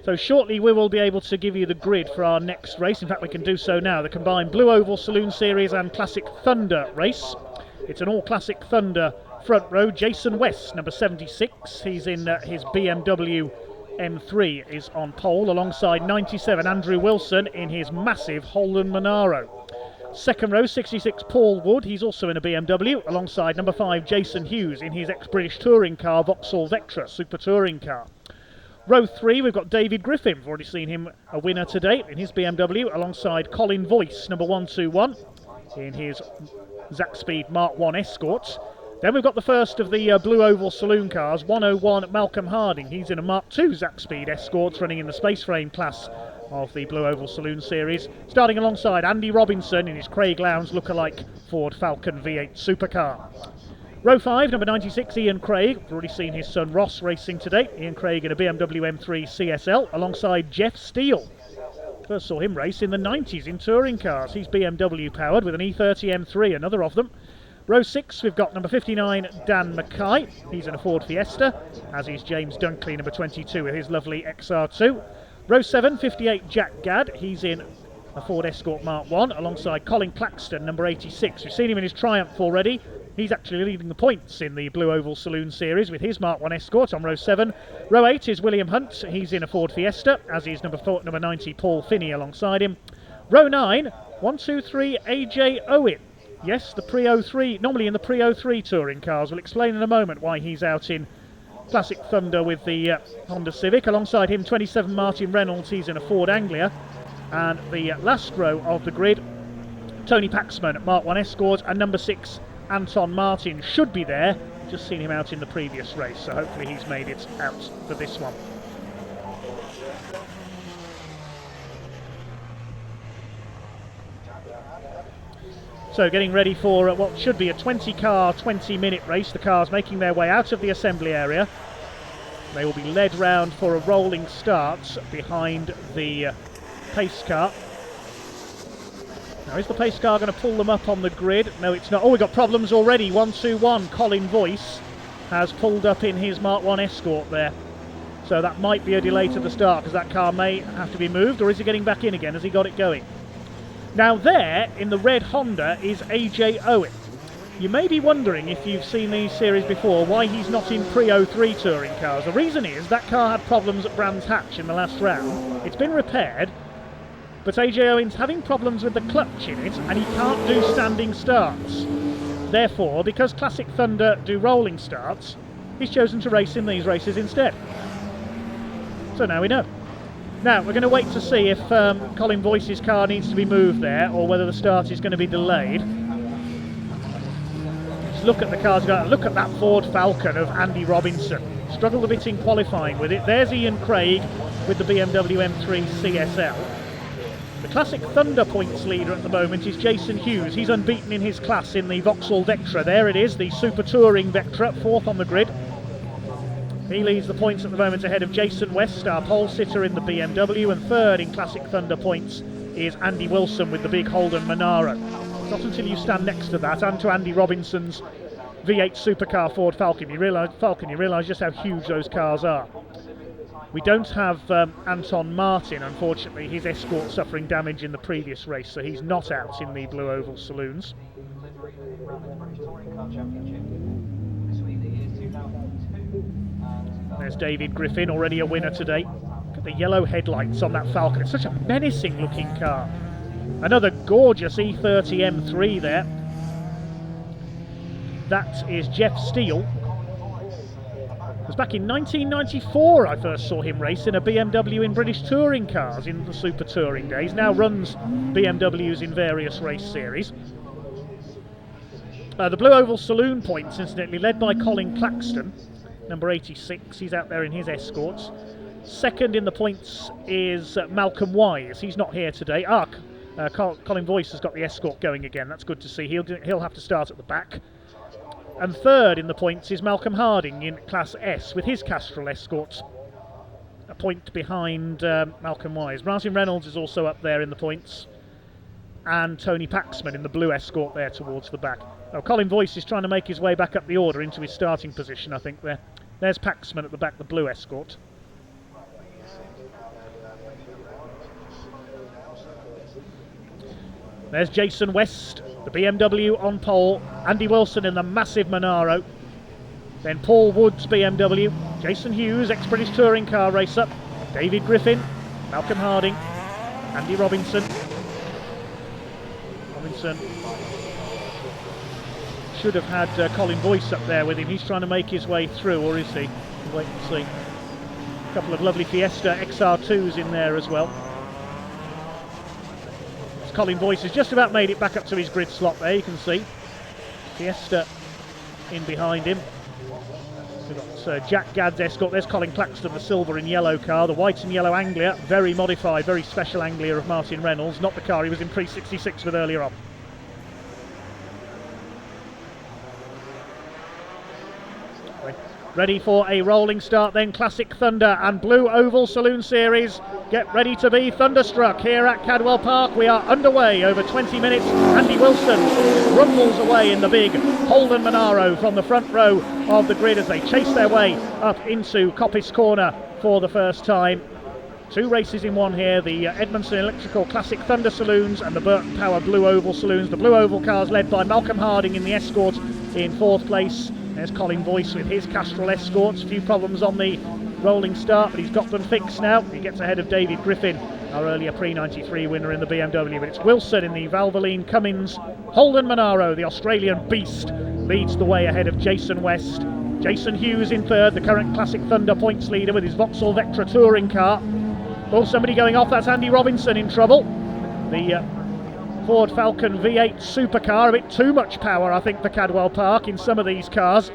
So shortly we will be able to give you the grid for our next race. In fact, we can do so now. The combined Blue Oval Saloon Series and Classic Thunder race. It's an all Classic Thunder front row. Jason West, number 76. He's in his BMW M3, is on pole alongside 97 Andrew Wilson in his massive Holden Monaro. Second row, 66 Paul Wood. He's also in a BMW alongside number 5 Jason Hughes in his ex-British touring car Vauxhall Vectra Super Touring car. Row 3, we've got David Griffin. We've already seen him a winner to date in his BMW alongside Colin Voice, number 121, in his Zac Speed Mark 1 Escort. Then we've got the first of the Blue Oval Saloon cars, 101 Malcolm Harding. He's in a Mark 2 Zac Speed Escort running in the Space Frame class of the Blue Oval Saloon Series. Starting alongside Andy Robinson in his Craig Lowndes lookalike Ford Falcon V8 supercar. Row 5, number 96, Ian Craig. We've already seen his son Ross racing today. Ian Craig in a BMW M3 CSL alongside Jeff Steele. First saw him race in the 90s in touring cars. He's BMW powered with an E30 M3, another of them. Row 6, we've got number 59, Dan Mackay. He's in a Ford Fiesta, as is James Dunkley, number 22, with his lovely XR2. Row 7, 58, Jack Gadd. He's in a Ford Escort Mark 1 alongside Colin Claxton, number 86. We've seen him in his Triumph already. He's actually leading the points in the Blue Oval Saloon Series with his Mark 1 Escort on row 7. Row 8 is William Hunt. He's in a Ford Fiesta, as is number 90 Paul Finney alongside him. Row 9, 1, 2, 3, AJ Owen. Yes, the pre-03, normally in the pre-03 touring cars. We'll explain in a moment why he's out in Classic Thunder with the Honda Civic. Alongside him, 27 Martin Reynolds. He's in a Ford Anglia. And the last row of the grid, Tony Paxman, Mark 1 Escort, and number 6, Anton Martin should be there. Just seen him out in the previous race, so hopefully he's made it out for this one. So getting ready for what should be a 20-car, 20-minute race. The cars making their way out of the assembly area. They will be led round for a rolling start behind the pace car. Now, is the pace car going to pull them up on the grid? No, it's not. Oh, we've got problems already. 121, Colin Voice has pulled up in his Mark 1 Escort there. So that might be a delay to the start, because that car may have to be moved. Or is he getting back in again? Has he got it going? Now there, in the red Honda, is AJ Owen. You may be wondering, if you've seen these series before, why he's not in pre-03 touring cars. The reason is that car had problems at Brands Hatch in the last round. It's been repaired. But AJ Owen's having problems with the clutch in it, and he can't do standing starts. Therefore, because Classic Thunder do rolling starts, he's chosen to race in these races instead. So now we know. Now, we're going to wait to see if Colin Voice's car needs to be moved there, or whether the start is going to be delayed. Just look at the cars. Look at that Ford Falcon of Andy Robinson. Struggled a bit in qualifying with it. There's Ian Craig with the BMW M3 CSL. The Classic Thunder points leader at the moment is Jason Hughes. He's unbeaten in his class in the Vauxhall Vectra. There it is, the Super Touring Vectra, fourth on the grid. He leads the points at the moment ahead of Jason West, our pole sitter in the BMW, and third in Classic Thunder points is Andy Wilson with the big Holden Monaro. Not until you stand next to that and to Andy Robinson's V8 supercar Ford Falcon, you realise just how huge those cars are. We don't have Anton Martin, unfortunately. His Escort suffering damage in the previous race, so he's not out in the Blue Oval Saloons. There's David Griffin, already a winner today. Look at the yellow headlights on that Falcon. It's such a menacing looking car. Another gorgeous E30 M3 there. That is Jeff Steele. It was back in 1994 I first saw him race in a BMW in British touring cars in the Super Touring days. Now runs BMWs in various race series. The Blue Oval Saloon points, incidentally, led by Colin Claxton, number 86. He's out there in his Escorts. Second in the points is Malcolm Wise. He's not here today. Colin Voice has got the Escort going again. That's good to see. He'll have to start at the back. And third in the points is Malcolm Harding in Class S with his Castrol Escort, a point behind Malcolm Wise. Martin Reynolds is also up there in the points, and Tony Paxman in the blue Escort there towards the back. Oh, Colin Voice is trying to make his way back up the order into his starting position, I think. There's Paxman at the back, the blue Escort. There's Jason West, the BMW on pole, Andy Wilson in the massive Monaro. Then Paul Wood's BMW, Jason Hughes, ex-British touring car racer, David Griffin, Malcolm Harding, Andy Robinson. Robinson should have had Colin Boyce up there with him. He's trying to make his way through, or is he? We'll wait and see. A couple of lovely Fiesta XR2s in there as well. Colin Boyce has just about made it back up to his grid slot there, you can see. Fiesta in behind him. We've got Jack Gadd's Escort. There's Colin Claxton, the silver and yellow car. The white and yellow Anglia, very modified, very special Anglia of Martin Reynolds. Not the car he was in pre-66 with earlier on. Ready for a rolling start then. Classic Thunder and Blue Oval Saloon Series. Get ready to be thunderstruck here at Cadwell Park. We are underway over 20 minutes. Andy Wilson rumbles away in the big Holden Monaro from the front row of the grid as they chase their way up into Coppice Corner for the first time. Two races in one here, the Edmondson Electrical Classic Thunder Saloons and the Burton Power Blue Oval Saloons. The Blue Oval cars led by Malcolm Harding in the Escort in 4th place. There's Colin Boyce with his Castrol Escorts. A few problems on the rolling start, but he's got them fixed now. He gets ahead of David Griffin, our earlier pre-93 winner in the BMW. But it's Wilson in the Valvoline Cummins Holden Monaro. The Australian beast leads the way ahead of Jason West. Jason Hughes in 3rd, the current Classic Thunder points leader with his Vauxhall Vectra touring car. Oh, somebody going off, that's Andy Robinson in trouble. The Ford Falcon V8 supercar, a bit too much power I think for Cadwell Park in some of these cars.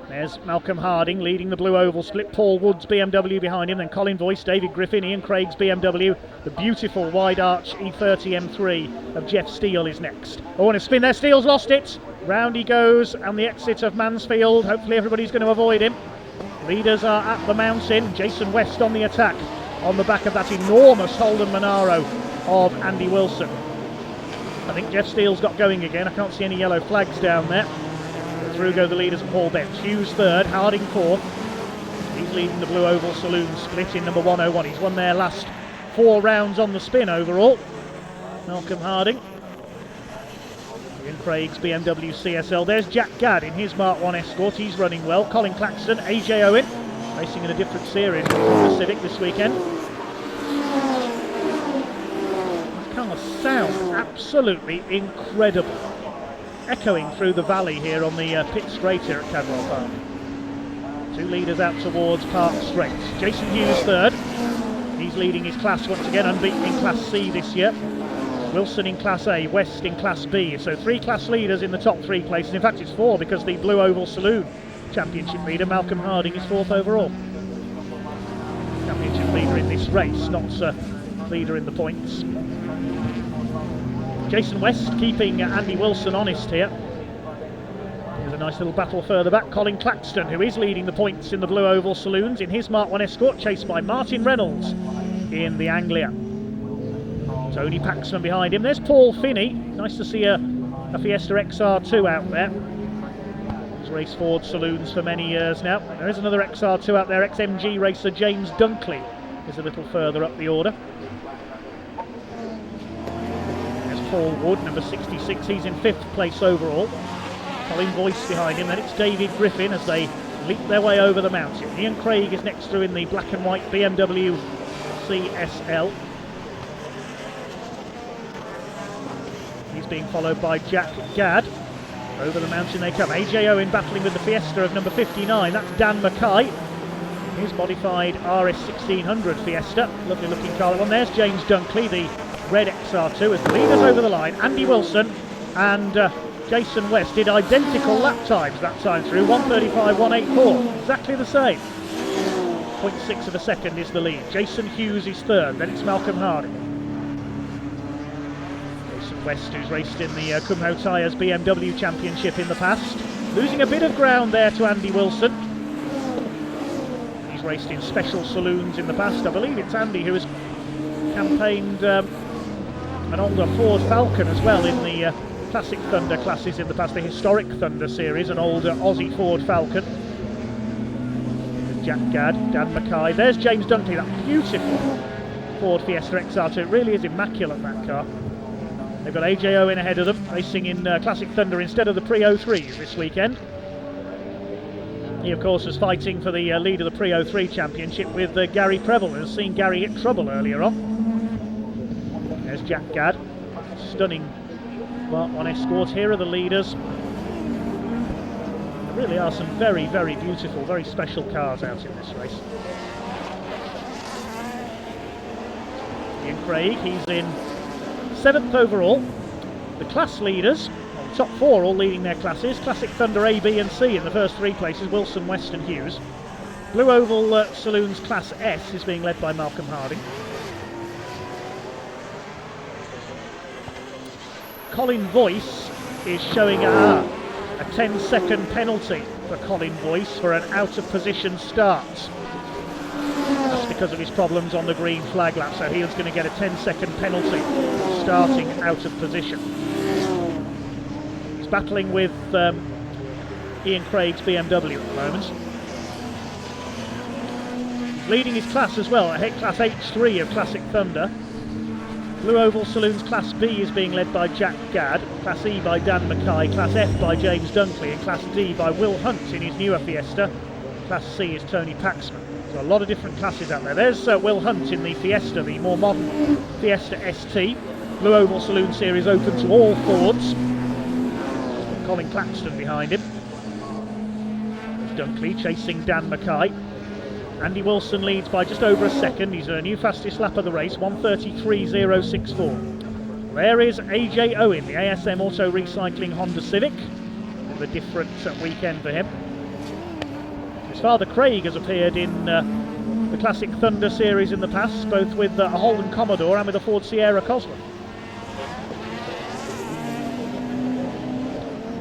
There's Malcolm Harding leading the Blue Oval split, Paul Wood's BMW behind him, then Colin Boyce, David Griffin, Ian Craig's BMW, the beautiful wide arch E30 M3 of Jeff Steele is next. Oh, and a spin there, Steele's lost it, round he goes, and the exit of Mansfield, hopefully everybody's going to avoid him. Leaders are at the mountain, Jason West on the attack on the back of that enormous Holden Monaro of Andy Wilson. I think Jeff Steele's got going again. I can't see any yellow flags down there. Through go the leaders of Paul Betts. Hughes 3rd, Harding 4th. He's leading the Blue Oval Saloon split in number 101. He's won their last 4 rounds on the spin overall. Malcolm Harding. Ian Craig's BMW CSL. There's Jack Gadd in his Mark 1 Escort. He's running well. Colin Claxton, AJ Owen, racing in a different series from the Civic this weekend. Sound absolutely incredible, echoing through the valley here on the pit straight here at Cadwell Park. Two leaders out towards Park Straight. Jason Hughes 3rd, he's leading his class once again, unbeaten in Class C this year. Wilson in Class A, West in Class B, so 3 class leaders in the top 3 places. In fact it's 4 because the Blue Oval Saloon Championship leader Malcolm Harding is 4th overall. Championship leader in this race, not leader in the points. Jason West keeping Andy Wilson honest here. Here's a nice little battle further back. Colin Claxton, who is leading the points in the Blue Oval Saloons in his Mark 1 Escort, chased by Martin Reynolds in the Anglia. Tony Paxman behind him. There's Paul Finney. Nice to see a Fiesta XR2 out there. He's raced Ford Saloons for many years now. There is another XR2 out there. XMG racer James Dunkley is a little further up the order. Paul Wood, number 66, he's in 5th place overall. Colin Boyce behind him, then it's David Griffin as they leap their way over the mountain. Ian Craig is next through in the black and white BMW CSL. He's being followed by Jack Gadd. Over the mountain they come. AJ Owen battling with the Fiesta of number 59, that's Dan Mackay. His modified RS 1600 Fiesta, lovely looking car. That one, there's James Dunkley, the red XR2 as the leaders over the line. Andy Wilson and Jason West did identical lap times that time through, 1:35, 1:84, exactly the same. 0.6 of a second is the lead. Jason Hughes is 3rd, then it's Malcolm Harding. Jason West, who's raced in the Kumho Tyres BMW Championship in the past, losing a bit of ground there to Andy Wilson. He's raced in special saloons in the past. I believe it's Andy who has campaigned an older Ford Falcon as well in the Classic Thunder classes in the past, the Historic Thunder series, an older Aussie Ford Falcon. There's Jack Gadd, Dan Mackay, there's James Dunkley, that beautiful Ford Fiesta XR2, it really is immaculate that car. They've got AJ Owen ahead of them, racing in Classic Thunder instead of the Pre-03s this weekend. He, of course, was fighting for the lead of the Pre-03 Championship with Gary Preble, and has seen Gary hit trouble earlier on. There's Jack Gadd, stunning Mark 1 escort. Here are the leaders. There really are some very, very beautiful, very special cars out in this race. Ian Craig, he's in 7th overall. The class leaders, well, top 4 all leading their classes. Classic Thunder A, B and C in the first 3 places, Wilson, West and Hughes. Blue Oval Saloons Class S is being led by Malcolm Harding. Colin Boyce is showing a 10-second penalty for Colin Boyce for an out-of-position start. That's because of his problems on the green flag lap, so he was going to get a 10-second penalty for starting out of position. He's battling with Ian Craig's BMW at the moment. He's leading his class as well, Class H3 of Classic Thunder. Blue Oval Saloons Class B is being led by Jack Gadd, Class E by Dan Mackay, Class F by James Dunkley, and Class D by Will Hunt in his newer Fiesta. Class C is Tony Paxman. So a lot of different classes out there. There's Will Hunt in the Fiesta, the more modern Fiesta ST. Blue Oval Saloon Series open to all Fords. Colin Claxton behind him. There's Dunkley chasing Dan Mackay. Andy Wilson leads by just over a second. He's a new fastest lap of the race, 1:33.064. There is AJ Owen, the ASM Auto Recycling Honda Civic. A different weekend for him. His father Craig has appeared in the Classic Thunder series in the past, both with a Holden Commodore and with a Ford Sierra Cosworth.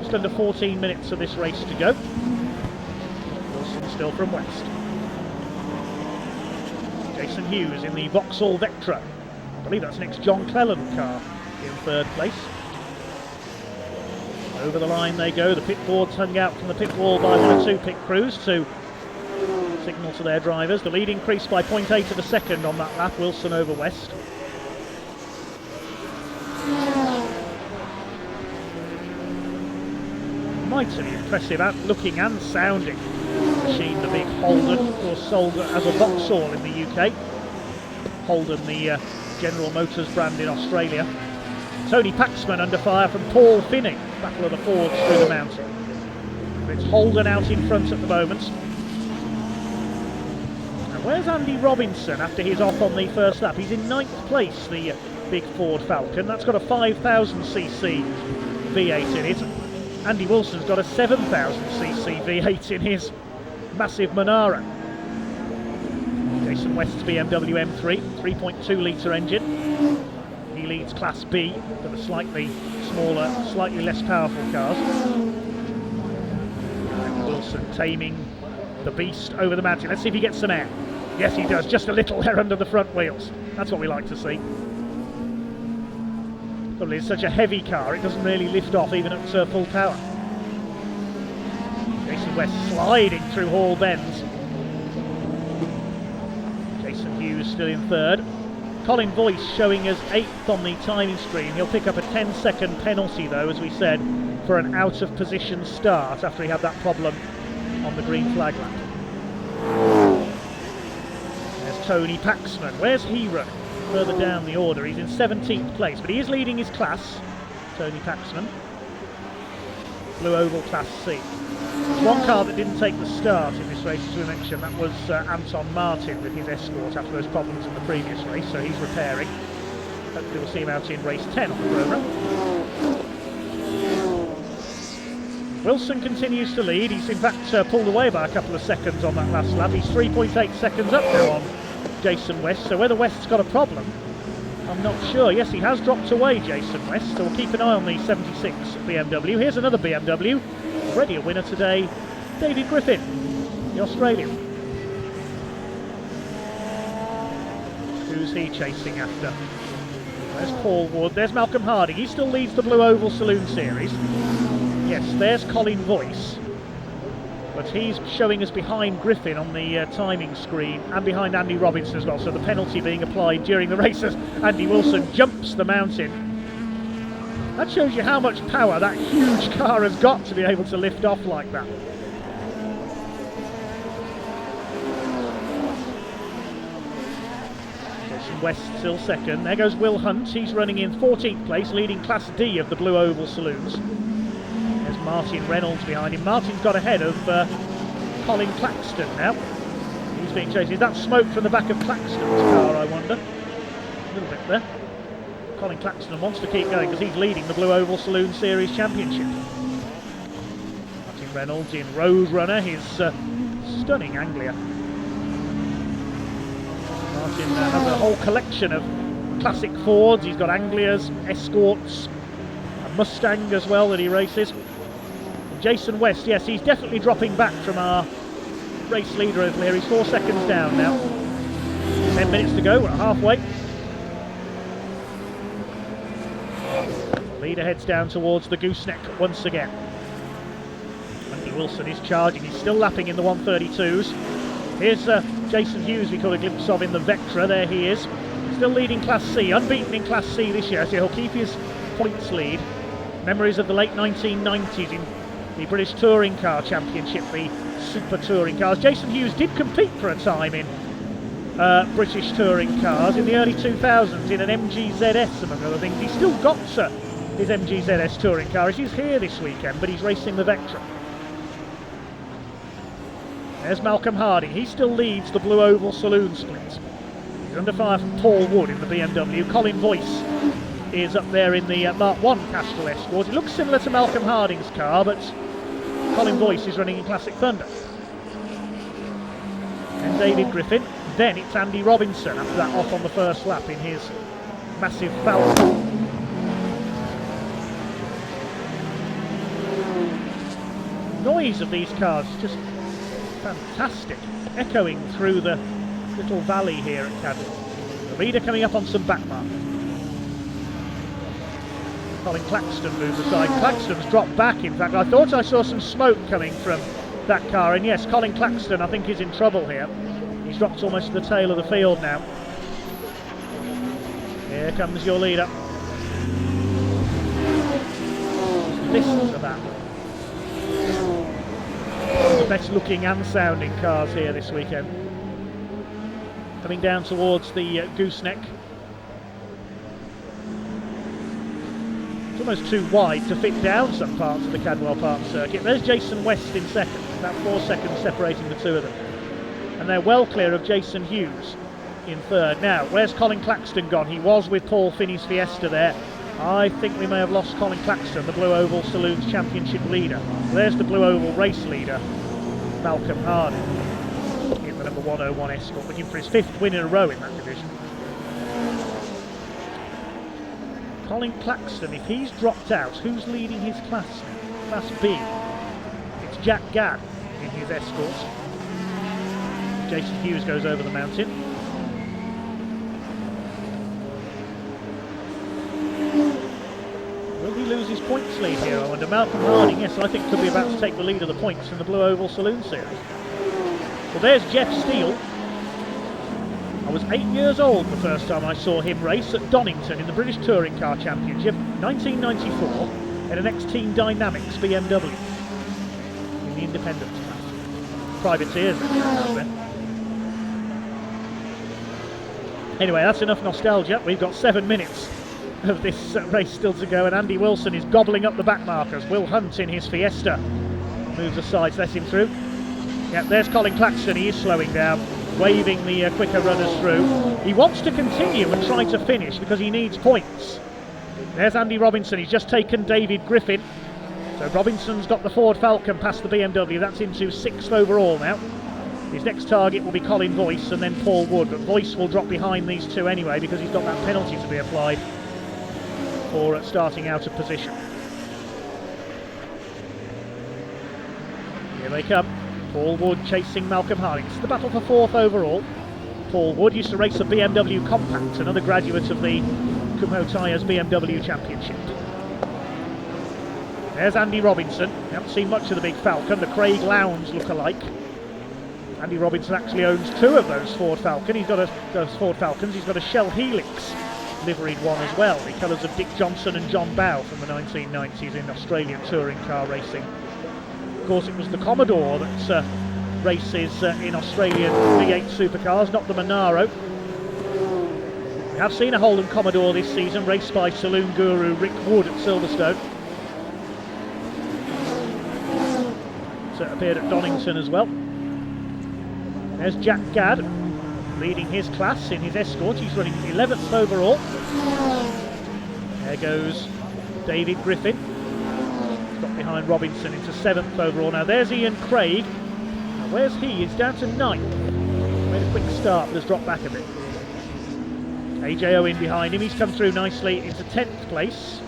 Just under 14 minutes of this race to go. Wilson still from West. Jason Hughes in the Vauxhall Vectra. I believe that's next John Cleland car in 3rd place. Over the line they go. The pit board's hung out from the pit wall by 1 or 2 pit crews to signal to their drivers. The lead increased by 0.8 of a second on that lap, Wilson over West. Mightily impressive out looking and sounding machine, the big Holden, of course sold as a Vauxhall in the UK. Holden, the General Motors brand in Australia. Tony Paxman under fire from Paul Finney. Battle of the Fords through the mountain. It's Holden out in front at the moment. And where's Andy Robinson after he's off on the first lap? He's in 9th place, the big Ford Falcon. That's got a 5,000cc V8 in it. Andy Wilson's got a 7,000cc V8 in his massive Monara. Jason West's BMW M3, 3.2 litre engine. He leads Class B for the slightly smaller, slightly less powerful cars. Andy Wilson taming the beast over the mountain. Let's see if he gets some air. Yes, he does. Just a little air under the front wheels. That's what we like to see. Probably it's such a heavy car, it doesn't really lift off even at full power. Jason West sliding through Hall Bends. Jason Hughes still in 3rd. Colin Boyce showing us 8th on the timing screen. He'll pick up a 10-second penalty though, as we said, for an out-of-position start after he had that problem on the green flag lap. There's Tony Paxman. Where's he running? Further down the order, he's in 17th place, but he is leading his class, Tony Paxman. Blue Oval Class C. There's one car that didn't take the start in this race, as we mentioned. That was Anton Martin with his Escort after those problems in the previous race, so he's repairing. Hopefully we'll see him out in race 10 on the programme. Wilson continues to lead. He's in fact pulled away by a couple of seconds on that last lap. He's 3.8 seconds up now on Jason West, so whether West's got a problem, I'm not sure. Yes, he has dropped away, Jason West, so we'll keep an eye on the 76 BMW. Here's another BMW, already a winner today, David Griffin, the Australian. Who's he chasing after? There's Paul Wood, there's Malcolm Harding. He still leads the Blue Oval Saloon Series. Yes, there's Colin Boyce, but he's showing us behind Griffin on the timing screen and behind Andy Robinson as well, so the penalty being applied during the race as Andy Wilson jumps the mountain That shows you how much power that huge car has got to be able to lift off like that. Jason West still second. There goes Will Hunt. He's running in 14th place, leading Class D of the Blue Oval Saloons. There's Martin Reynolds behind him. Martin's got ahead of Colin Claxton now. He's being chased. Is that smoke from the back of Claxton's car, I wonder? A little bit there. Colin Claxton wants to keep going because he's leading the Blue Oval Saloon Series Championship. Martin Reynolds in Road Runner, his stunning Anglia. Martin has a whole collection of classic Fords. He's got Anglias, Escorts, a Mustang as well that he races. And Jason West, yes, he's definitely dropping back from our race leader over here. He's 4 seconds down now. 10 minutes to go, we're halfway. Leader heads down towards the gooseneck once again. Andy Wilson is charging, he's still lapping in the 132s. Here's Jason Hughes we caught a glimpse of in the Vectra, there he is. Still leading Class C, unbeaten in Class C this year, so he'll keep his points lead. Memories of the late 1990s in the British Touring Car Championship, the Super Touring Cars. Jason Hughes did compete for a time in British Touring Cars in the early 2000s in an MG ZS among other things. He's still got his MG ZS touring car. He's here this weekend, but he's racing the Vectra. There's Malcolm Harding. He still leads the Blue Oval Saloon split. He's under fire from Paul Wood in the BMW. Colin Voice is up there in the Mark 1 Castrol Escort. It looks similar to Malcolm Harding's car, but Colin Voice is running in Classic Thunder. And David Griffin. Then it's Andy Robinson after that off on the first lap in his massive Falcon. Noise of these cars is just fantastic, echoing through the little valley here at Cadwell. The leader coming up on some back markers. Colin Claxton moves aside. Claxton's dropped back, in fact. I thought I saw some smoke coming from that car, and yes, Colin Claxton I think is in trouble here. He's dropped almost to the tail of the field now. Here comes your leader. Listen to that. The best looking and sounding cars here this weekend. Coming down towards the gooseneck. It's almost too wide to fit down some parts of the Cadwell Park circuit. There's Jason West in second, about 4 seconds separating the two of them. And they're well clear of Jason Hughes in third. Now, where's Colin Claxton gone? He was with Paul Finney's Fiesta there. I think we may have lost Colin Claxton, the Blue Oval Saloons Championship leader. There's the Blue Oval race leader, Malcolm Harding, in the number 101 Escort, looking for his 5th win in a row in that division. Colin Claxton, if he's dropped out, who's leading his class now? Class B. It's Jack Gadd in his Escort. Jason Hughes goes over the mountain. Will he lose his points lead here, I wonder? Malcolm Harding, yes, I think could be about to take the lead of the points in the Blue Oval Saloon Series. Well, there's Jeff Steele. I was 8 years old the first time I saw him race at Donington in the British Touring Car Championship, 1994, in an X-Team Dynamics BMW in the independence class. Privateers out there. Anyway, that's enough nostalgia. We've got 7 minutes of this race still to go, and Andy Wilson is gobbling up the back markers. Will Hunt in his Fiesta moves aside to let him through. Yeah, there's Colin Claxton. He is slowing down, waving the quicker runners through. He wants to continue and try to finish because he needs points. There's Andy Robinson. He's just taken David Griffin. So Robinson's got the Ford Falcon past the BMW. That's into 6th overall now. His next target will be Colin Voice and then Paul Wood, but Voice will drop behind these two anyway because he's got that penalty to be applied for starting out of position. Here they come. Paul Wood chasing Malcolm Harding. It's the battle for 4th overall. Paul Wood used to race the BMW Compact, another graduate of the Kumho Tyres BMW Championship. There's Andy Robinson. We haven't seen much of the big Falcon, the Craig Lowndes look-alike. Andy Robinson actually owns 2 of those Ford Falcons. He's got a Shell Helix liveried one as well, the colours of Dick Johnson and John Bowe from the 1990s in Australian touring car racing. Of course, it was the Commodore that races in Australian V8 supercars, not the Monaro. We have seen a Holden Commodore this season, raced by saloon guru Rick Wood at Silverstone. So it appeared at Donington as well. There's Jack Gadd, leading his class in his Escort. He's running 11th overall. There goes David Griffin. Got behind Robinson into 7th overall. Now there's Ian Craig. Now where's he? He's down to 9th. Made a quick start but has dropped back a bit. AJ Owen behind him. He's come through nicely into 10th place.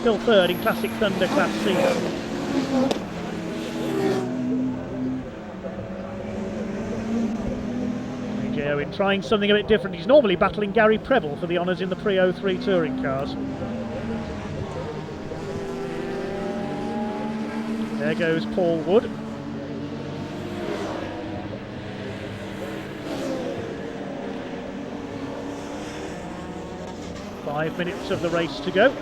Still 3rd in Classic Thunder Class C. Owen trying something a bit different. He's normally battling Gary Preble for the honours in the pre-03 touring cars. There goes Paul Wood. Five minutes of the race to go.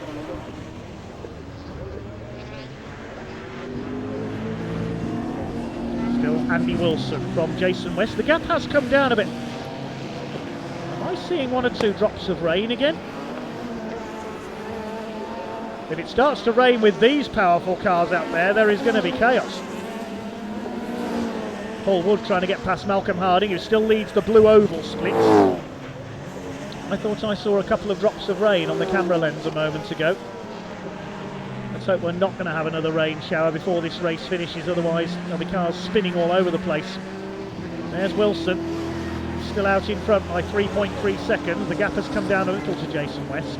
Still Andy Wilson from Jason West. The gap has come down a bit. Am I seeing 1 or 2 drops of rain again? If it starts to rain with these powerful cars out there is going to be chaos. Paul Wood trying to get past Malcolm Harding, who still leads the blue oval split. I thought I saw a couple of drops of rain on the camera lens a moment ago. Let's hope we're not going to have another rain shower before this race finishes, otherwise there'll be cars spinning all over the place. There's Wilson. Still out in front by 3.3 seconds. The gap has come down a little to Jason West.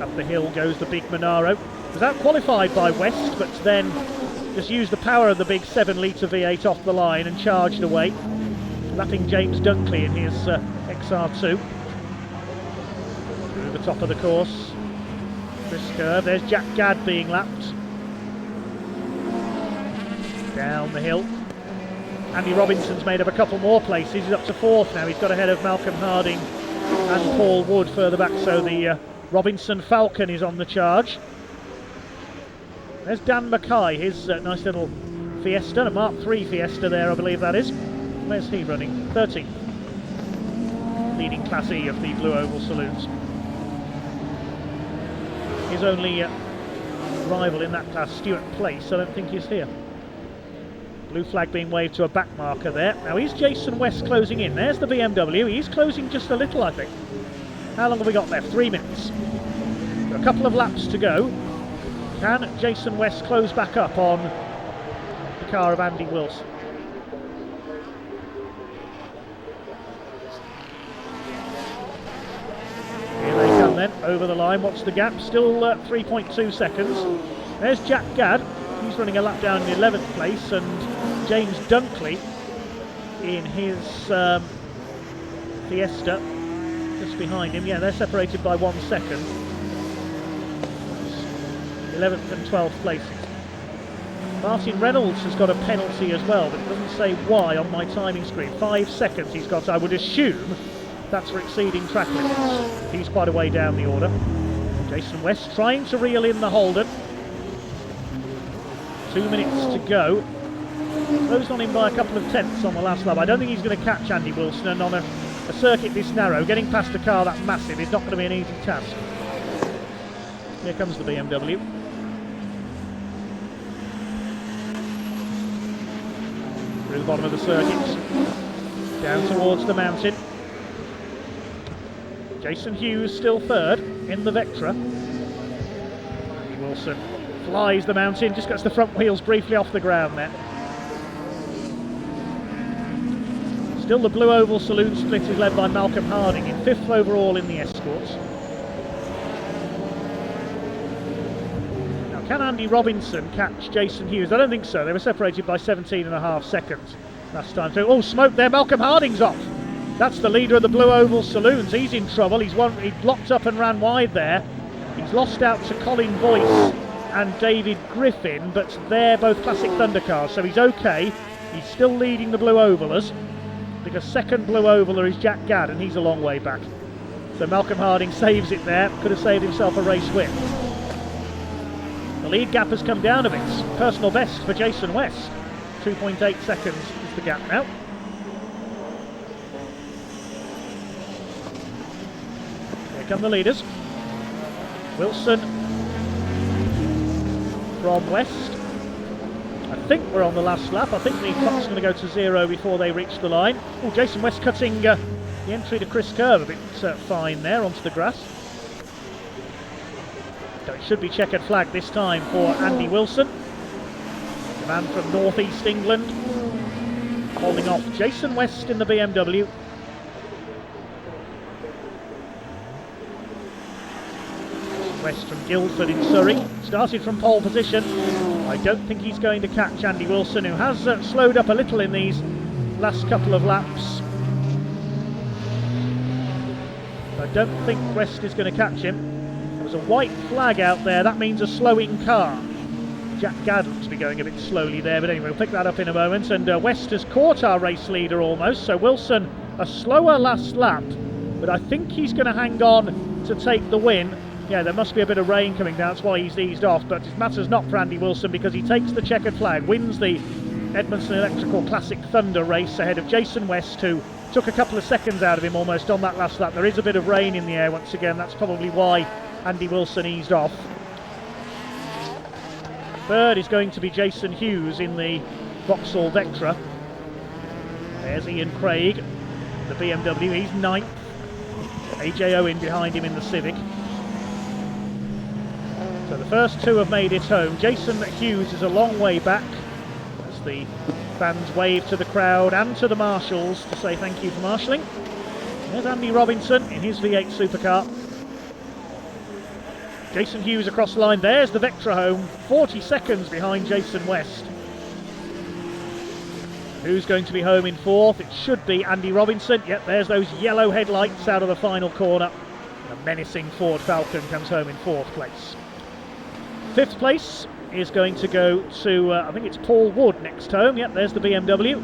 Up the hill goes the big Monaro. Was out qualified by West, but then just used the power of the big 7-litre V8 off the line and charged away, lapping James Dunkley in his XR2. Through the top of the course. This curve. There's Jack Gadd being lapped. Down the hill. Andy Robinson's made up a couple more places. He's up to 4th now. He's got ahead of Malcolm Harding and Paul Wood further back. So the Robinson Falcon is on the charge. There's Dan Mackay, his nice little Fiesta, a Mark III Fiesta there, I believe that is. Where's he running? 13th. Leading Class E of the Blue Oval Saloons. His only rival in that class, Stuart Place, I don't think he's here. Blue flag being waved to a back marker there. Now is Jason West closing in? There's the BMW. He's closing just a little, I think. How long have we got left? 3 minutes. A couple of laps to go. Can Jason West close back up on the car of Andy Wilson? Here they come then, over the line. What's the gap? Still 3.2 seconds. There's Jack Gadd. He's running a lap down in 11th place, and James Dunkley in his Fiesta just behind him. Yeah, they're separated by 1 second. 11th and 12th places. Martin Reynolds has got a penalty as well, but it doesn't say why on my timing screen. 5 seconds he's got. I would assume that's for exceeding track limits. He's quite a way down the order. Jason West trying to reel in the Holden. 2 minutes to go. Closed on him by a couple of tenths on the last lap. I don't think he's going to catch Andy Wilson, and on a circuit this narrow, getting past a car that massive is not going to be an easy task. Here comes the BMW. Through the bottom of the circuit, down towards the mountain. Jason Hughes still 3rd in the Vectra. Andy Wilson flies the mountain, just gets the front wheels briefly off the ground there. Still the Blue Oval Saloon split is led by Malcolm Harding in 5th overall in the Escorts. Now can Andy Robinson catch Jason Hughes? I don't think so. They were separated by 17.5 seconds last time through. Oh, smoke there, Malcolm Harding's off. That's the leader of the Blue Oval Saloons. He's in trouble. He blocked up and ran wide there. He's lost out to Colin Boyce and David Griffin, but they're both Classic Thunder cars, so he's okay. He's still leading the Blue Ovalers. because second Blue Ovaler is Jack Gadd, and he's a long way back. So Malcolm Harding saves it there, could have saved himself a race win. The lead gap has come down a bit. Personal best for Jason West. 2.8 seconds is the gap now. Here come the leaders. Wilson from West. I think we're on the last lap. I think the clock's going to go to 0 before they reach the line. Oh, Jason West cutting the entry to Chris Kerr a bit fine there onto the grass. So it should be checkered flag this time for Andy Wilson, the man from North East England, holding off Jason West in the BMW. West from Guildford in Surrey, started from pole position. I don't think he's going to catch Andy Wilson, who has slowed up a little in these last couple of laps. I don't think West is going to catch him. There was a white flag out there, that means a slowing car. Jack Gadd looks to be going a bit slowly there, but anyway, we'll pick that up in a moment. And West has caught our race leader almost, so Wilson a slower last lap, but I think he's going to hang on to take the win. Yeah, there must be a bit of rain coming down, that's why he's eased off, but it matters not for Andy Wilson because he takes the checkered flag, wins the Edmondson Electrical Classic Thunder race ahead of Jason West, who took a couple of seconds out of him almost on that last lap. There is a bit of rain in the air once again, that's probably why Andy Wilson eased off. Third is going to be Jason Hughes in the Vauxhall Vectra. There's Ian Craig, the BMW, he's ninth. AJ Owen behind him in the Civic. So the first two have made it home. Jason Hughes is a long way back as the fans wave to the crowd and to the marshals to say thank you for marshalling. There's Andy Robinson in his V8 supercar. Jason Hughes across the line. There's the Vectra home, 40 seconds behind Jason West. Who's going to be home in fourth? It should be Andy Robinson. Yep, there's those yellow headlights out of the final corner. A menacing Ford Falcon comes home in fourth place. Fifth place is going to go to, I think it's Paul Wood next home. Yep, there's the BMW.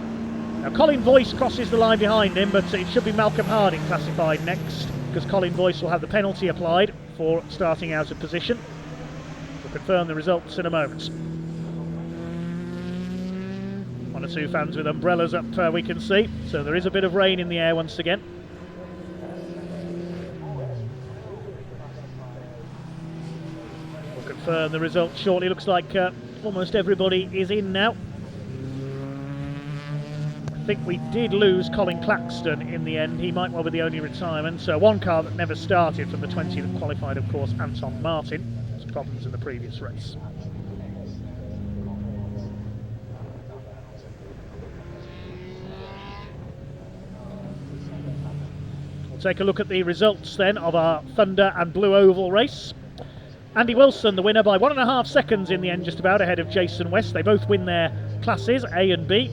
Now Colin Voice crosses the line behind him, but it should be Malcolm Harding classified next, because Colin Voice will have the penalty applied for starting out of position. We'll confirm the results in a moment. One or two fans with umbrellas up we can see, so there is a bit of rain in the air once again. We'll confirm the results shortly. Looks like almost everybody is in now. I think we did lose Colin Claxton in the end. He might well be the only retirement. So one car that never started from the 20 that qualified, of course, Anton Martin. Some problems in the previous race. We'll take a look at the results then of our Thunder and Blue Oval race. Andy Wilson, the winner by 1.5 seconds in the end, just about ahead of Jason West. They both win their classes, A and B.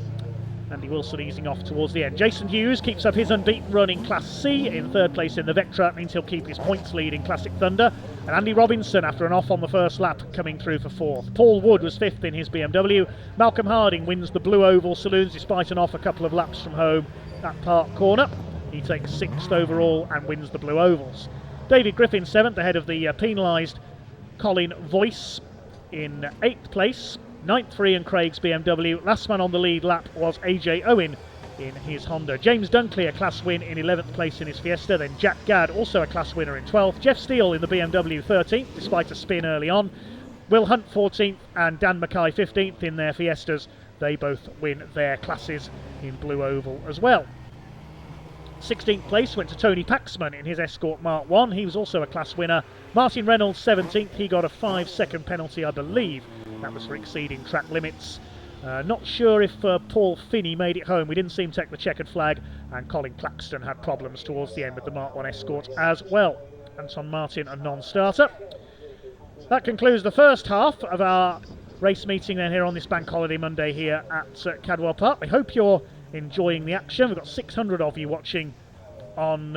Andy Wilson easing off towards the end. Jason Hughes keeps up his unbeaten run in Class C, in third place in the Vectra. That means he'll keep his points lead in Classic Thunder. And Andy Robinson, after an off on the first lap, coming through for fourth. Paul Wood was fifth in his BMW. Malcolm Harding wins the Blue Oval Saloons despite an off a couple of laps from home at Park Corner. He takes sixth overall and wins the Blue Ovals. David Griffin seventh ahead of the penalised Colin Voice in eighth place. Ninth for Ian Craig's BMW. Last man on the lead lap was AJ Owen in his Honda. James Dunkley a class win in 11th place in his Fiesta. Then Jack Gadd also a class winner in 12th. Jeff Steele in the BMW 13th despite a spin early on. Will Hunt 14th and Dan Mackay 15th in their Fiestas. They both win their classes in Blue Oval as well. 16th place went to Tony Paxman in his Escort Mark 1. He was also a class winner. Martin Reynolds 17th. He got a 5-second penalty, I believe. That was for exceeding track limits. Not sure if Paul Finney made it home. We didn't see him take the checkered flag. And Colin Claxton had problems towards the end with the Mark 1 Escort as well. Anton Martin, a non-starter. That concludes the first half of our race meeting then here on this Bank Holiday Monday here at Cadwell Park. I hope you're enjoying the action. We've got 600 of you watching on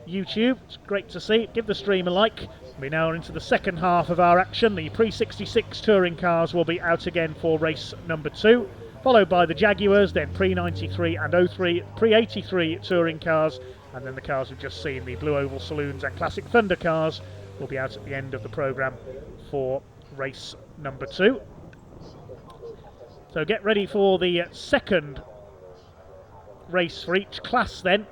YouTube. It's great to see. Give the stream a like. We're now into the second half of our action. The pre-66 touring cars will be out again for race number 2. followed by the Jaguars, then pre-93 and 03, pre-83 touring cars, and then the cars we've just seen, the Blue Oval Saloons and Classic Thunder cars, will be out at the end of the programme for race number 2. So get ready for the second race for each class then.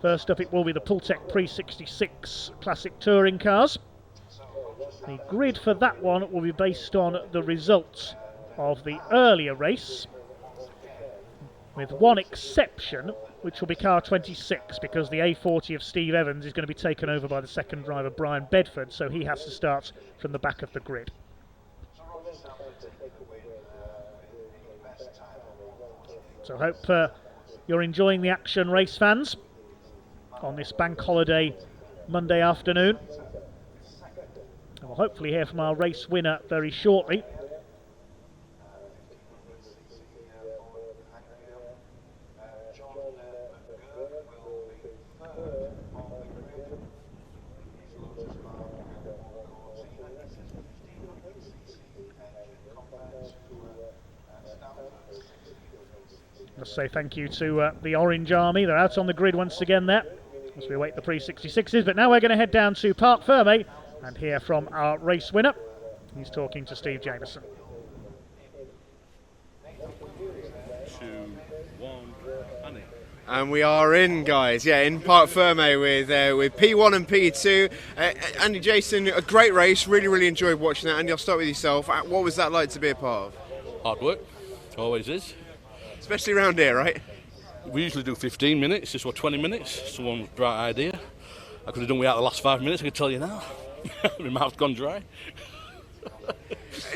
First up it will be the Pultec Pre-66 Classic Touring cars. The grid for that one will be based on the results of the earlier race, with one exception, which will be car 26, because the A40 of Steve Evans is going to be taken over by the second driver, Brian Bedford, so he has to start from the back of the grid. So hope you're enjoying the action, race fans, on this bank holiday Monday afternoon. And we'll hopefully hear from our race winner very shortly. Let's say thank you to the Orange Army. They're out on the grid once again there as we await the pre-66s. But now we're going to head down to Parc Ferme and hear from our race winner. He's talking to Steve Jameson. 2, 1, Annie. And we are in, guys. Yeah, in Parc Ferme with P1 and P2. Andy, Jason, a great race. Really enjoyed watching that. Andy, I'll start with yourself. What was that like to be a part of? Hard work, always is. Especially around here, right? We usually do 15 minutes, this was 20 minutes. Someone's bright idea. I could have done without the last 5 minutes, I can tell you now. My mouth's gone dry.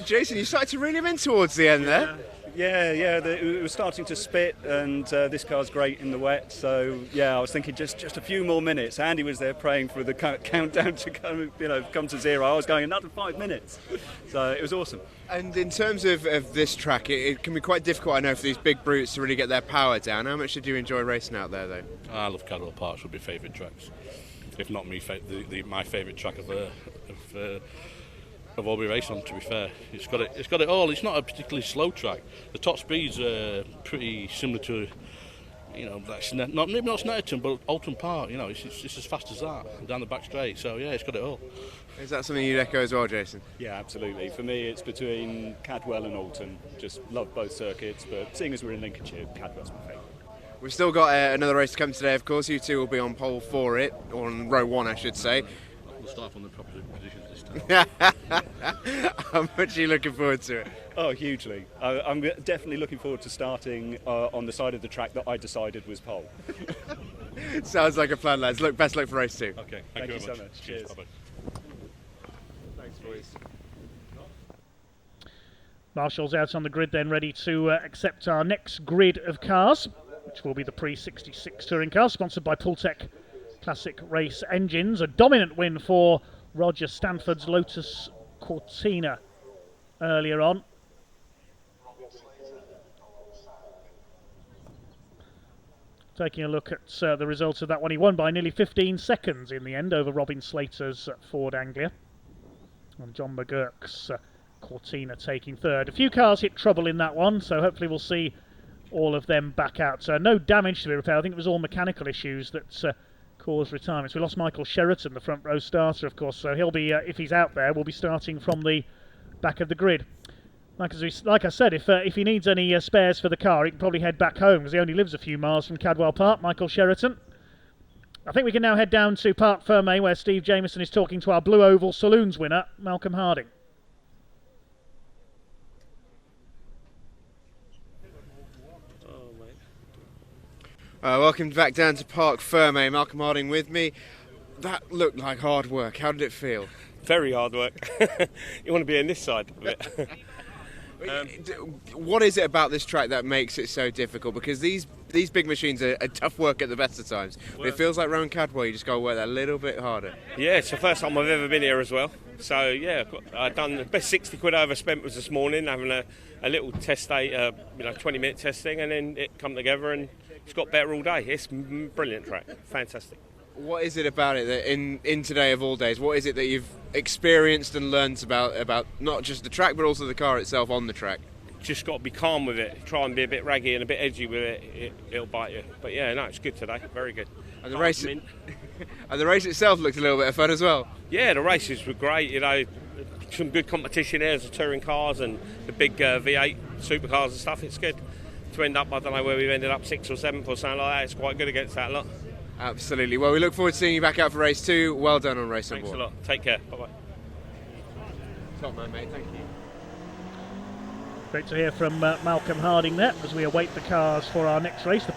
Jason, you started to reel him in towards the end there. Yeah, it was starting to spit, and this car's great in the wet. So yeah, I was thinking just a few more minutes. Andy was there praying for the countdown to come to zero. I was going another 5 minutes, so it was awesome. And in terms of this track, it can be quite difficult, I know, for these big brutes to really get their power down. How much did you enjoy racing out there, though? I love Cadwell Park, would be favourite tracks. If not me, my favourite track of all we race on, to be fair. It's got it all. It's not a particularly slow track. The top speeds are pretty similar to, that's maybe not Snetterton, but Alton Park. It's as fast as that down the back straight. So yeah, it's got it all. Is that something you'd echo as well, Jason? Yeah, absolutely. For me, it's between Cadwell and Alton. Just love both circuits, but seeing as we're in Lincolnshire, Cadwell's my favourite. We've still got another race to come today, of course. You two will be on pole for it, or on row 1, I should say. We'll start from the proper positions this time. How much are you looking forward to it? Oh, hugely. I'm definitely looking forward to starting on the side of the track that I decided was pole. Sounds like a plan, lads. Best luck for race 2. Okay, thank you very so much. Cheers. Cheers. Bye-bye. Thanks, boys. Marshall's out on the grid then, ready to accept our next grid of cars, which will be the Pre-66 touring cars, sponsored by Pultec Classic Race Engines. A dominant win for Roger Stanford's Lotus Cortina earlier on. Taking a look at the results of that one, he won by nearly 15 seconds in the end over Robin Slater's Ford Anglia. And John McGurk's Cortina taking third. A few cars hit trouble in that one, so hopefully we'll see all of them back out. No damage to be repaired. I think it was all mechanical issues that caused retirements. We lost Michael Sheraton, the front row starter, of course, so he'll be, if he's out there, we'll be starting from the back of the grid. Like I said, if he needs any spares for the car, he can probably head back home, because he only lives a few miles from Cadwell Park, Michael Sheraton. I think we can now head down to Parc Ferme, where Steve Jameson is talking to our Blue Oval Saloons winner, Malcolm Harding. Welcome back down to Parc Ferme. Malcolm Harding with me. That looked like hard work. How did it feel? Very hard work. You want to be on this side of it. What is it about this track that makes it so difficult? Because these big machines are tough work at the best of times. But it feels like around Cadwell you just got to work that little bit harder. Yeah, it's the first time I've ever been here as well. So yeah, I've done the best 60 quid I ever spent was this morning, having a little test day, 20-minute testing, and then it come together and it's got better all day. It's brilliant track, fantastic. What is it about it that in today of all days, what is it that you've experienced and learnt about not just the track but also the car itself on the track? just got to be calm with it. Try and be a bit raggy and a bit edgy with it. It'll bite you. But yeah, no, it's good today. Very good. And the race, and the race itself looked a little bit of fun as well. Yeah, the races were great. You know, some good competition there. There's the touring cars and the big V8 supercars and stuff. It's good to end up. I don't know where we've ended up, 6th or 7th or something like that. It's quite good against that lot. Absolutely. Well, we look forward to seeing you back out for race 2. Well done on race number 1. Thanks a lot. Take care. Bye bye. Top man, mate. Thank you. Great to hear from Malcolm Harding there as we await the cars for our next race. The